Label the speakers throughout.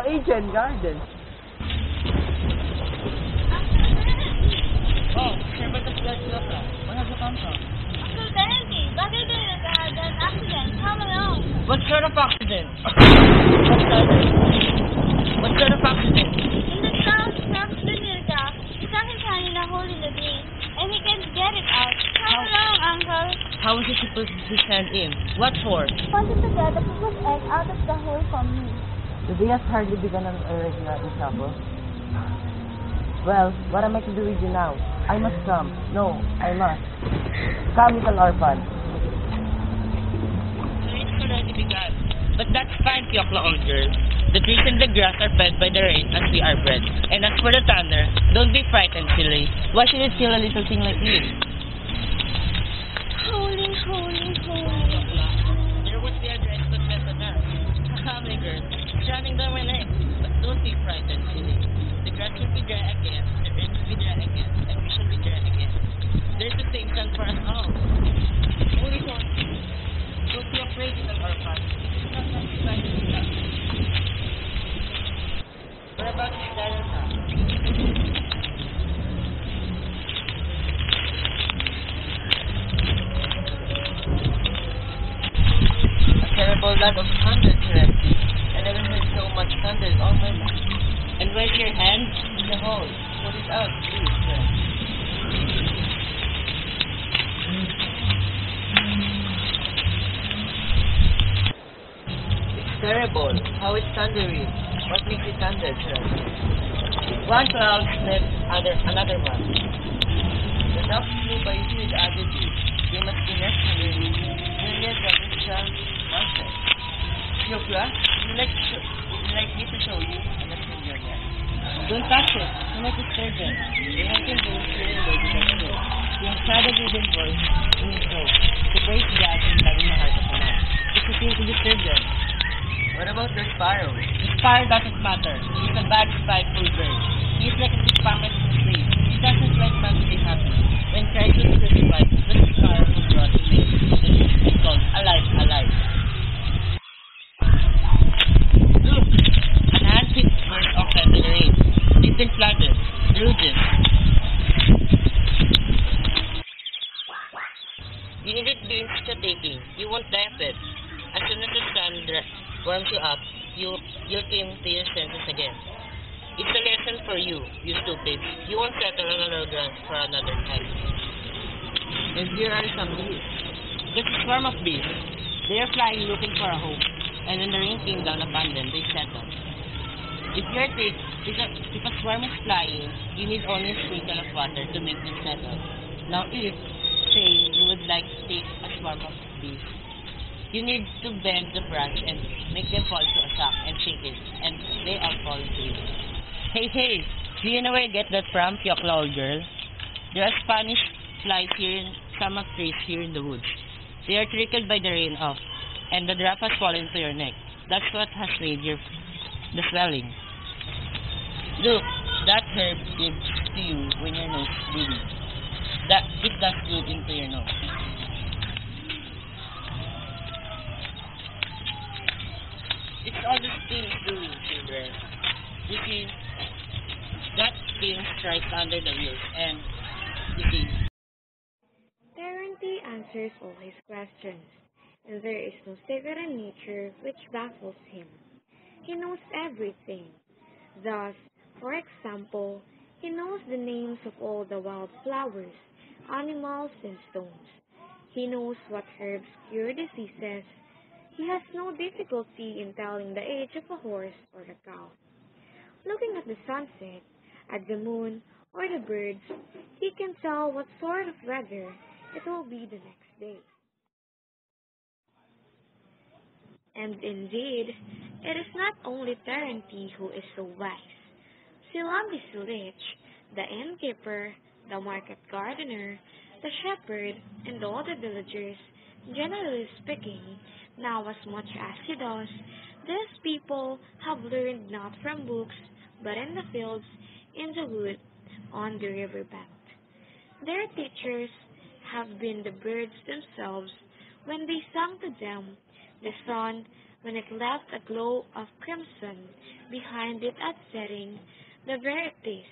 Speaker 1: Asian garden.
Speaker 2: Oh, Shepherd of God Loka. Where have you come from?
Speaker 3: Uncle Benny, bakit there's an accident? Come along.
Speaker 2: What sort of accident? What sort of accident?
Speaker 3: In the south, Travis Benilka, he's stuck in a hole in the green, and he can't get it out. Come along, Uncle.
Speaker 2: How is he supposed to send in? What for?
Speaker 3: Wanted to get the cuckoo's egg out of the hole from me.
Speaker 1: The day has hardly begun and already you're in trouble. Well, what am I to do with you now? I must come. No, I must. Come, little orphan.
Speaker 2: So it's already begun. But that's fine, Pyokla old girl. The trees and the grass are fed by the rain as we are bred. And as for the thunder, don't be frightened, silly. Why should it kill a little thing like you?
Speaker 3: Holy, holy, holy.
Speaker 2: There would be a dreadful mess on us. Calmly, girl. It's running down my neck. But don't be frightened, silly. The grass will be dry again, the earth will be dry again, and we shall be dry again. There's a same sun for us all. Holy one. Don't be afraid, little orphan. This is not something like this. Whereabouts is Diana? A terrible lot of thunder, Terenzi. I never heard so much thunder in all my life. And where's your hand? In the hole. Put it out, please, sir. It's terrible. How it's thundering. What makes it thunder, sir? One cloud sniffs another one. The dogs flew by you with attitude. They must be nestling near the Mishra mountain. Pyokla, would you like me to show you a messenger net? Don't touch it. Do not disturb them. They have been doing clearly with their soul. He has had a hidden voice in his throat to praise God and love in the heart of a man. It's a sin to disturb them. What about the sparrow? The sparrow doesn't matter. He's a bad, spiteful bird. He's like a pampered slave. He doesn't like man to be happy. When Christ was crucified, the sparrow who brought him in. It's called alive, alive. Look! An hand-picked bird off in the rain. They've been flooded. Rouges. You needn't be insta-taking. You won't die of it. As soon as the sun warms you up, you'll come to your senses again. It's a lesson for you, you stupid. You won't settle on another ground for another time. And here are some bees. There's a swarm of bees. They are flying looking for a home. And when the rain came down upon them, they settled. If a swarm is flying, you need only a sprinkle of water to make them settle. Now if, say, you would like to take a swarm of bees, you need to bend the branch and make them fall to a sack and shake it, and they all fall into it. Hey, do you know where I get that from, Pyokla old girl? There are Spanish flies here in some trees here in the woods. They are trickled by the rain off, and the drop has fallen to your neck. That's what has made the swelling. Look, that herb gives to you when your nose is bleeding. It does good into your nose. It's all the skin's doing, children. You see, that skin strikes under the wheels, and you see.
Speaker 4: Guarantee answers all his questions, and there is no secret in nature which baffles him. He knows everything. Thus, for example, he knows the names of all the wild flowers, animals, and stones. He knows what herbs cure diseases. He has no difficulty in telling the age of a horse or a cow. Looking at the sunset, at the moon, or the birds, he can tell what sort of weather it will be the next day. And indeed, it is not only Terenti who is so wise. Silambi Silich, the innkeeper, the market gardener, the shepherd, and all the villagers, generally speaking, now as much as he does, these people have learned not from books, but in the fields, in the wood, on the river bank. Their teachers have been the birds themselves when they sang to them, the sun when it left a glow of crimson behind it at setting, the verities,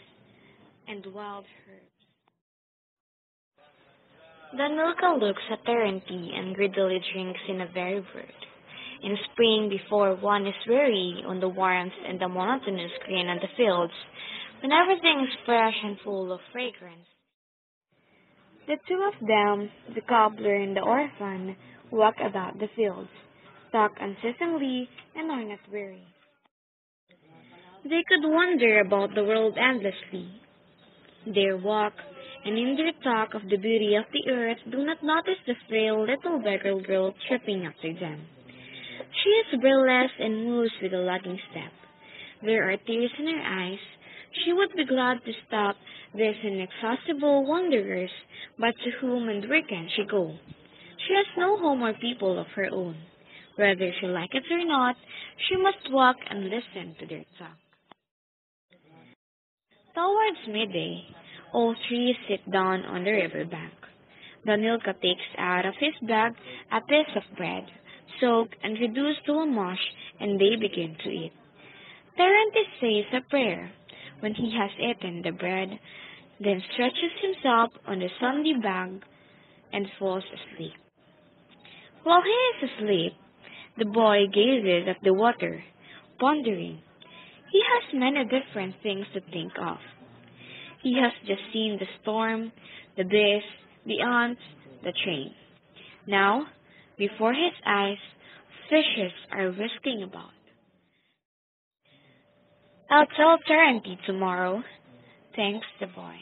Speaker 4: and wild herbs. Danilka looks at Terenti and greedily drinks in a very word. In spring, before one is weary on the warmth and the monotonous green on the fields, when everything is fresh and full of fragrance, the two of them, the cobbler and the orphan, walk about the fields, talk unceasingly, and are not weary. They could wander about the world endlessly. Their walk, and in their talk of the beauty of the earth, do not notice the frail little beggar girl tripping after them. She is breathless and moves with a lagging step. There are tears in her eyes. She would be glad to stop these inexhaustible wanderers, but to whom and where can she go? She has no home or people of her own. Whether she like it or not, she must walk and listen to their talk. Towards midday, all three sit down on the river bank. Danilka takes out of his bag a piece of bread, soaked and reduced to a mush, and they begin to eat. Terenti says a prayer when he has eaten the bread, then stretches himself on the sandy bank and falls asleep. While he is asleep, the boy gazes at the water, pondering. He has many different things to think of. He has just seen the storm, the bees, the ants, the train. Now, before his eyes, fishes are whisking about. I'll tell Terenti tomorrow. Thanks, the boy.